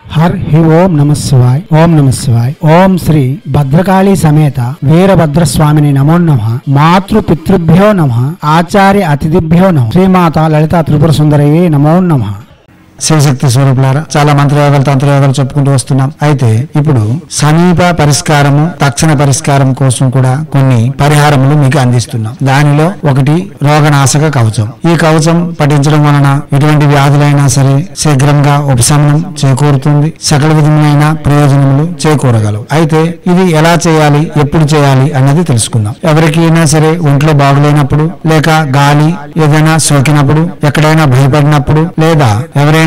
हर ही ओम नमः शिवाय ओम नमः शिवाय ओम श्री भद्रकाली समेत वीरभद्र स्वामिनि नमो नमः मातृ पितृभ्यो नमः आचार्य अतिथिभ्यो नमः श्रीमाता ललिता त्रिपुर सुंदरये नमो नमः। శివశక్తి స్వరూపులారా చాలా మంత్రయోగాలు తంత్రయోగాలు చెప్పుకుంటూ వస్తున్నాం. అయితే ఇప్పుడు సమీప పరిష్కారము తక్షణ పరిష్కారం కోసం కూడా కొన్ని పరిహారములు మీకు అందిస్తున్నాం. దానిలో ఒకటి రోగనాశక కవచం. ఈ కవచం పఠించడం వలన ఎటువంటి వ్యాధులైనా సరే శీఘ్రంగా ఉపశమనం చేకూరుతుంది, సకల విధములైన ప్రయోజనములు చేకూరగలవు. అయితే ఇది ఎలా చేయాలి, ఎప్పుడు చేయాలి అన్నది తెలుసుకుందాం. ఎవరికైనా సరే ఒంట్లో బాగులేనప్పుడు, లేక గాలి ఏదైనా సోకినప్పుడు, ఎక్కడైనా భయపడినప్పుడు, లేదా ఎవరైనా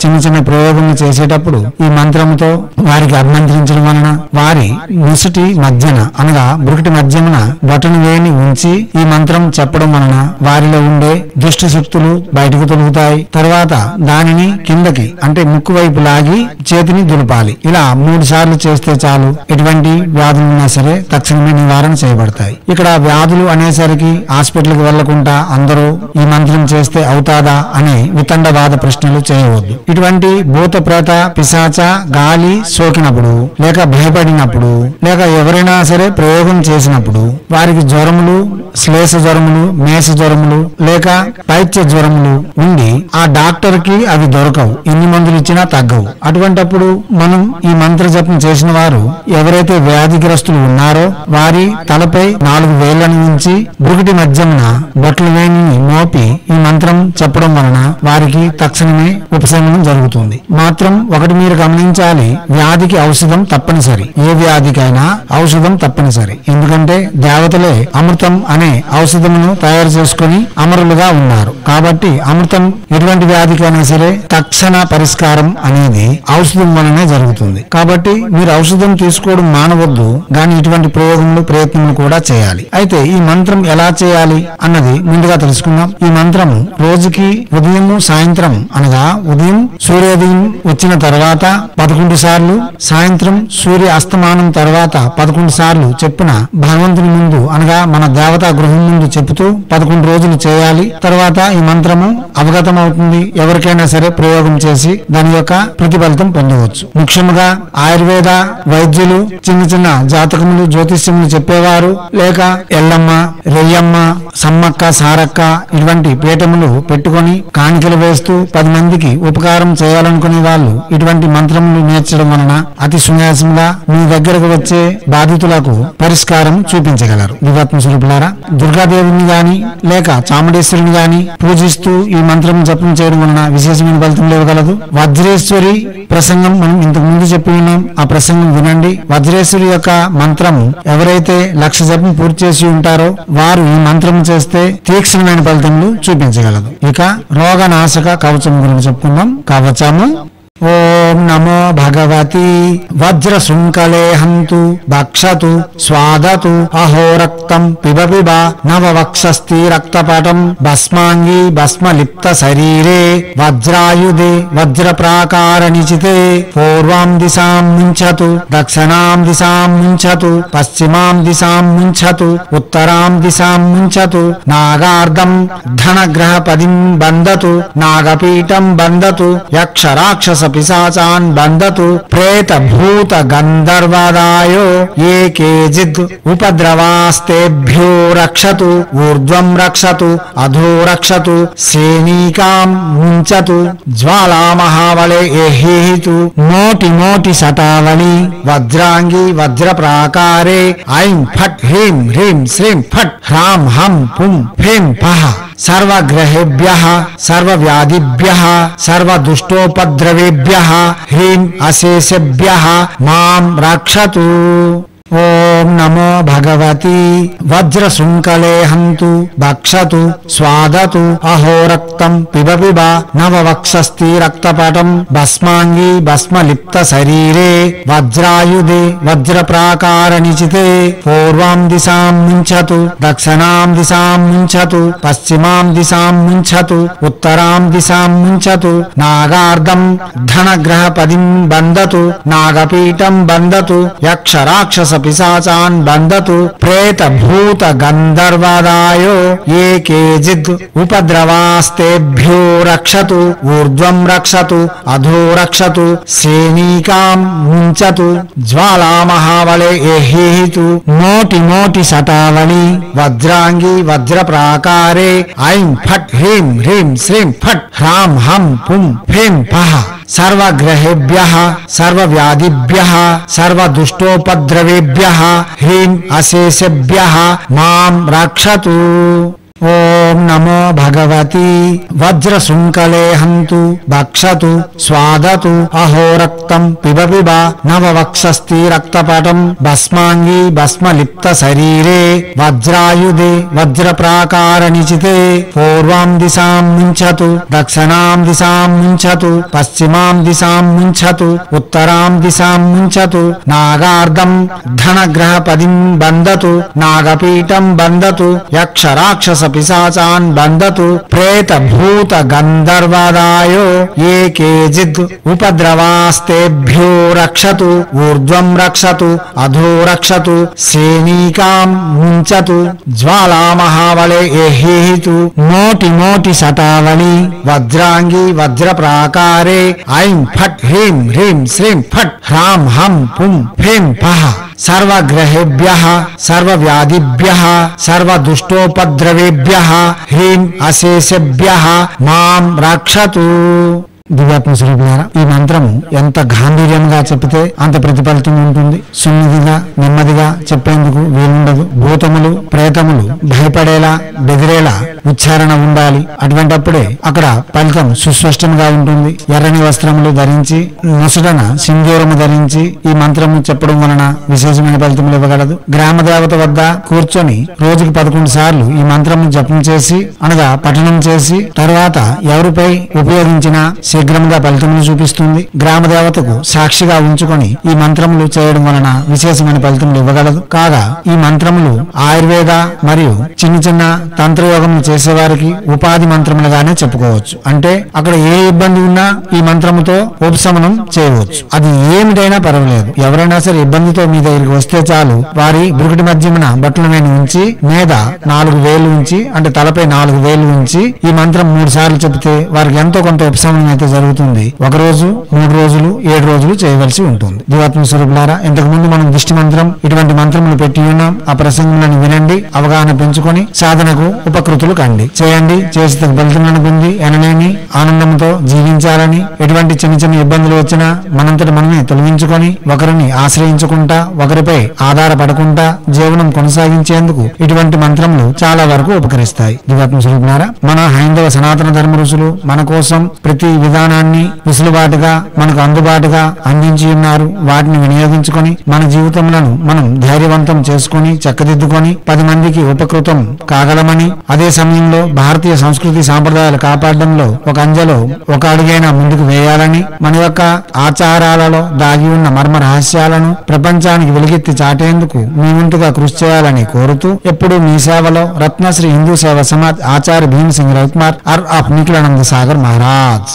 చిన్న చిన్న ప్రయోగములు చేసేటప్పుడు ఈ మంత్రంతో వారికి అభిమంత్రించడం వలన వారి ముసుటి మధ్యన అనగా బురుకుటి మధ్యమున బొటను వేని ఉంచి ఈ మంత్రం చెప్పడం వలన వారిలో ఉండే దుష్ట శక్తులు బయటకు తొలుగుతాయి. తర్వాత దానిని కిందకి అంటే ముక్కు వైపు లాగి చేతిని దులపాలి. ఇలా 3 సార్లు చేస్తే చాలు ఎటువంటి వ్యాధులున్నా సరే తక్షణమే నివారణ చేయబడతాయి. ఇక్కడ వ్యాధులు అనేసరికి హాస్పిటల్కి వెళ్లకుండా అందరూ ఈ మంత్రం చేస్తే అవుతాదా అనే వితండవాద ప్రశ్నలు చేయవద్దు. ఇటువంటి భూత ప్రేత పిశాచ గాలి సోకినప్పుడు, లేక భయపడినప్పుడు, లేక ఎవరైనా సరే ప్రయోగం చేసినప్పుడు వారికి జ్వరములు, శ్లేష జ్వరములు, మేష జ్వరములు, లేక పైత్య జ్వరములు ఉండి ఆ డాక్టర్ కి అవి దొరకవు, ఎన్ని మందులు ఇచ్చినా తగ్గవు. అటువంటప్పుడు మనం ఈ మంత్ర జపం చేసిన వారు ఎవరైతే వ్యాధిగ్రస్తులు ఉన్నారో వారి తలపై 4 వేళ్లను ఉంచి బురుకుటి మధ్యమున బొట్ల వేణిని మోపి ఈ మంత్రం చెప్పడం వలన వారికి తక్షణమే ఉపశమనం జరుగుతుంది. మాత్రం ఒకటి మీరు గమనించాలి, వ్యాధికి ఔషధం తప్పనిసరి. ఏ వ్యాధికైనా ఔషధం తప్పనిసరి. ఎందుకంటే దేవతలే అమృతం అనే ఔషధమును తయారు చేసుకుని అమరులుగా ఉన్నారు. కాబట్టి అమృతం ఎటువంటి వ్యాధికైనా సరే తక్షణ పరిష్కారం అనేది ఔషధం వలనే జరుగుతుంది. కాబట్టి మీరు ఔషధం తీసుకోవడం మానవద్దు, కానీ ఇటువంటి ప్రయోగములు ప్రయత్నములు కూడా చేయాలి. అయితే ఈ మంత్రం ఎలా చేయాలి అన్నది ముందుగా తెలుసుకుందాం. ఈ మంత్రం రోజుకి ఉదయం సాయంత్రం అనగా ఉదయం సూర్యోదయం వచ్చిన తర్వాత 11 సార్లు, సాయంత్రం సూర్య అస్తమానం తర్వాత 11 సార్లు చెప్పున భగవంతుని ముందు అనగా మన దేవతా గృహం ముందు చెబుతూ 11 రోజులు చేయాలి. తర్వాత ఈ మంత్రము అవగతం అవుతుంది. ఎవరికైనా సరే ప్రయోగం చేసి దాని యొక్క ప్రతిఫలితం పొందవచ్చు. ముఖ్యంగా ఆయుర్వేద వైద్యులు, చిన్న చిన్న జాతకములు, జ్యోతిష్యములు చెప్పేవారు, లేక ఎల్లమ్మ, రెయ్యమ్మ, సమ్మక్క, సారక్క ఇటువంటి పీఠములు పెట్టుకొని కాணிకలు వేస్తూ 10 మందికి ఉపకారం చేయాలనుకునే వాళ్ళు ఇటువంటి మంత్రములు నేర్చడం వలన అతి సున్యాసంగా మీ దగ్గరకు వచ్చే బాధితులకు పరిష్కారం చూపించగలరు. దివాత్మ స్వరూపులారా, దుర్గాదేవిని గాని లేక చాముండేశ్వరిని గాని పూజిస్తూ ఈ మంత్రం జపం చేయడం వలన విశేషమైన ఫలితం ఇవ్వగలదు. వజ్రేశ్వరి ప్రసంగం మనం ఇంతకు ముందు చెప్పి ఉన్నాం, ఆ ప్రసంగం వినండి. వజ్రేశ్వరి యొక్క మంత్రం ఎవరైతే 1,00,000 జపం పూర్తి చేసి ఉంటారో వారు ఈ మంత్రం చేస్తే తీక్షణమైన ఫలితములు చూపించగలదు. ఇక రోగనాశక కవచం గురించి చెప్పుకుందాం. కవచము ఓం నమో భగవతి వజ్ర శృంఖలే హంతు భక్షతు స్వాదతు అహోరక్తం పిబ పిబ నవవక్షస్తి రక్తపటం భస్మాంగి భస్మలిప్త శరీరే వజ్రాయుధే వజ్ర ప్రాకార నిచితే పూర్వాం దిశాం ముంచతు దక్షిణాం దిశాం ముంచతు పశ్చిమాం దిశాం ముంచతు ఉత్తరాం దిశాం ముంచతు నాగార్ధం ధనగ్రహ పదిం బందతు నాగపీఠం బందతు యక్ష రాక్షస పిశాచాన్ బందతు ప్రేత భూత గంధర్వదాయో ఏ కేజిద్ ఉపద్రవాస్తేభ్యో రక్షతు ఊర్ధ్వం రక్షతు అధో రక్షతు శ్రేణీకాం ముంచతు జ్వాలా మహావళే ఏహేతు మోటి మోటి శతావళి వజ్రాంగి వజ్ర ప్రాకారే ఐం ఫట్ హ్రీం హ్రీం శ్రీం ఫట్ హ్రాం హం పుం ఫేం పహ సర్వగ్రహేభ్యః సర్వవ్యాధిభ్యః సర్వదుష్టోపద్రవేభ్యః హ్రీం అశేషేభ్యః మాం రక్షతు. ఓం నమో భగవతి వజ్ర శృంఖలే హంతు భక్షతు స్వాదతు అహోరక్తం పిబ పిబ నవవక్షస్తి రక్తపటం భస్మాంగి భస్మలిప్త శరీరే వజ్రాయుధే వజ్ర ప్రాకార నిచితే పూర్వాం దిశాం ముంచతు దక్షిణాం దిశాం ముంచతు పశ్చిమాం దిశాం ముంచతు ఉత్తరాం దిశాం ముంచతు నాగార్ధం ధనగ్రహ పదిం బందతు నాగపీఠం బందతు యక్ష రాక్షస పిశాచాన్ బంధతు ప్రేత భూత గంధర్వదాయో ఏ కేజిద్ ఉపద్రవాస్తేభ్యో రక్షతు ఊర్ధ్వం రక్షతు అధో రక్షతు శ్రేణీకాం ముంచతు జ్వాలామహావళే ఏహేతు మోటి మోటి శతావళి వజ్రాంగి వజ్ర ప్రాకారే ఐం ఫట్ హ్రీం హ్రీం శ్రీం ఫట్ హ్రాం హం పుం ఫేం పహ సర్వగ్రహేభ్యః సర్వవ్యాధిభ్యః సర్వదుష్టోపద్రవేభ్యః హ్రీం అశేషేభ్యః మాం రక్షతు. ఓం నమో భగవతి వజ్ర శృంఖలే హంతు భక్షతు స్వాదతు అహో రక్తం పిబ పిబ నవవక్షస్తి రక్తపటం భస్మాంగి భస్మలిప్త శరీరే వజ్రాయుధే వజ్ర ప్రాకార నిచితే పూర్వాం దిశాం ముంచతు దక్షిణాం దిశాం ముంచతు పశ్చిమాం దిశాం ముంచతు ఉత్తరాం దిశాం ముంచతు నాగార్ధం ధనగ్రహపదిం బంధతు నాగపీఠం బంధతు యక్ష రాక్షస పిశాచాన్ బంధతు ప్రేత భూత గంధర్వదాయో ఏ కేజిద్ ఉపద్రవాస్తేభ్యో రక్షతు ఊర్ధ్వం రక్షతు అధో రక్షతు శ్రేణీకాం ముంచతు జ్వాలామహావళే ఏహేతు మోటి మోటి శతావళి వజ్రాంగి వజ్ర ప్రాకారే ఐం ఫట్ హ్రీం హ్రీం శ్రీం ఫట్ హ్రాం హం పుం ఫేం పహ సర్వగ్రహేభ్యః సర్వవ్యాధిభ్యః సర్వదుష్టోపద్రవేభ్యః హ్రీం అశేషేభ్యః మాం రక్షతు. దివ్యాత్మ స్వరూపులారా, ఈ మంత్రము ఎంత గాంభీర్యంగా చెప్పితే అంత ప్రతిఫలితం ఉంటుంది. సున్నిధిగా నెమ్మదిగా చెప్పేందుకు వీలుండదు. భూతములు ప్రేతములు భయపడేలా బెదిరేలా ఉచ్చారణ ఉండాలి. అటువంటప్పుడే అక్కడ ఫలితం సుస్పష్టంగా ఉంటుంది. ఎర్రని వస్త్రములు ధరించి నొసటన సింధూరము ధరించి ఈ మంత్రము చెప్పడం వలన విశేషమైన ఫలితములు ఇవ్వగలదు. గ్రామ దేవత వద్ద కూర్చొని రోజుకి 11 సార్లు ఈ మంత్రము జపం చేసి అనగా పఠనం చేసి తరువాత ఎవరిపై ఉపయోగించిన శీఘ్రంగా ఫలితములు చూపిస్తుంది. గ్రామ దేవతకు సాక్షిగా ఉంచుకొని ఈ మంత్రములు చేయడం వలన విశేషమైన ఫలితములు ఇవ్వగలదు. కాగా ఈ మంత్రములు ఆయుర్వేద మరియు చిన్న చిన్న తంత్రయోగములు చేసేవారికి ఉపాధి మంత్రములుగానే చెప్పుకోవచ్చు. అంటే అక్కడ ఏ ఇబ్బంది ఉన్నా ఈ మంత్రముతో ఉపశమనం చేయవచ్చు. అది ఏమిటైనా పర్వాలేదు. ఎవరైనా సరే ఇబ్బందితో మీ దగ్గరికి వస్తే చాలు, వారి బురుకుటి మధ్యమున బట్టల మీద ఉంచి మీద 4 వేలు ఉంచి అంటే తలపై 4 వేలు ఉంచి ఈ మంత్రం 3 సార్లు చెబితే వారికి ఎంతో కొంత ఉపశమనం అయితే జరుగుతుంది. 1 రోజు 3 రోజులు 7 రోజులు చేయవలసి ఉంటుంది. దివాత్మ స్వరూపులారా, ఇంతకు ముందు మనం దిష్టి మంత్రం ఇటువంటి మంత్రములు పెట్టి ఉన్నాం. ఆ ప్రసంగములను వినండి, అవగాహన పెంచుకొని సాధనకు ఉపకృతులు కండి. చేయండి, చేసి ఫలితములను పొంది ఎనలేని ఆనందంతో జీవించాలని, ఎటువంటి చిన్న చిన్న ఇబ్బందులు వచ్చినా మనంతటి మనమే తొలగించుకొని ఒకరిని ఆశ్రయించుకుంటా ఒకరిపై ఆధారపడకుండా జీవనం కొనసాగించేందుకు ఇటువంటి మంత్రములు చాలా వరకు ఉపకరిస్తాయి. దివాత్మ స్వరూపులారా, మన హైందవ సనాతన ధర్మ ఋషులు మన కోసం ప్రతి విధానాన్ని విసులుబాటుగా మనకు అందుబాటుగా అందించి ఉన్నారు. వాటిని వినియోగించుకొని మన జీవితములను మనం ధైర్యవంతం చేసుకొని చక్కదిద్దుకొని 10 మందికి ఉపకృతం కాగలమని, అదే సమయంలో భారతీయ సంస్కృతి సాంప్రదాయాలు కాపాడడంలో ఒక అంజలో ఒక అడుగైనా ముందుకు వేయాలని, మన యొక్క ఆచారాలలో దాగి ఉన్న మర్మ రహస్యాలను ప్రపంచానికి వెలుగెత్తి చాటేందుకు మీ వంతుగా కృషి చేయాలని కోరుతూ ఎప్పుడు మీ సేవలో రత్నశ్రీ హిందూ సేవ సమాజ్ ఆచార్య భీమ్ సింగ్ రవికుమార్ ఆఫ్ నిఖిలానంద సాగర్ మహారాజ్.